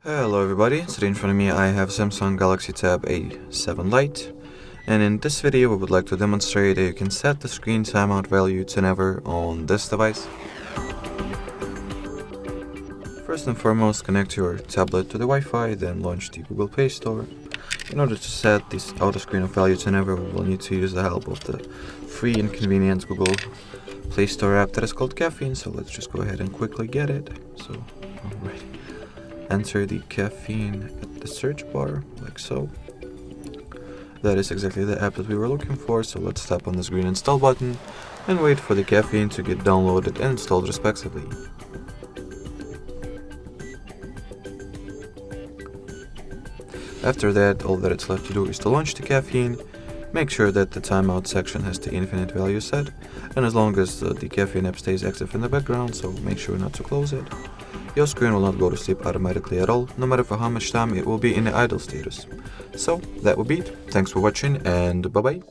Hello everybody, today in front of me I have Samsung Galaxy Tab A7 Lite, and in this video we would like to demonstrate that you can set the screen timeout value to never on this device. First and foremost, connect your tablet to the Wi-Fi, then launch the Google Play Store. In order to set this auto screen of value to never, we will need to use the help of the free and convenient Google Play Store app that is called Caffeine, so let's just go ahead and quickly get it. So, alright. Enter the caffeine at the search bar, like so. That is exactly the app that we were looking for, so let's tap on this green install button and wait for the caffeine to get downloaded and installed respectively. After that, all that it's left to do is to launch the caffeine, make sure that the timeout section has the infinite value set, and as long as the caffeine app stays active in the background, so make sure not to close it, your screen will not go to sleep automatically at all, no matter for how much time it will be in the idle status. So, that would be it. Thanks for watching, and bye bye.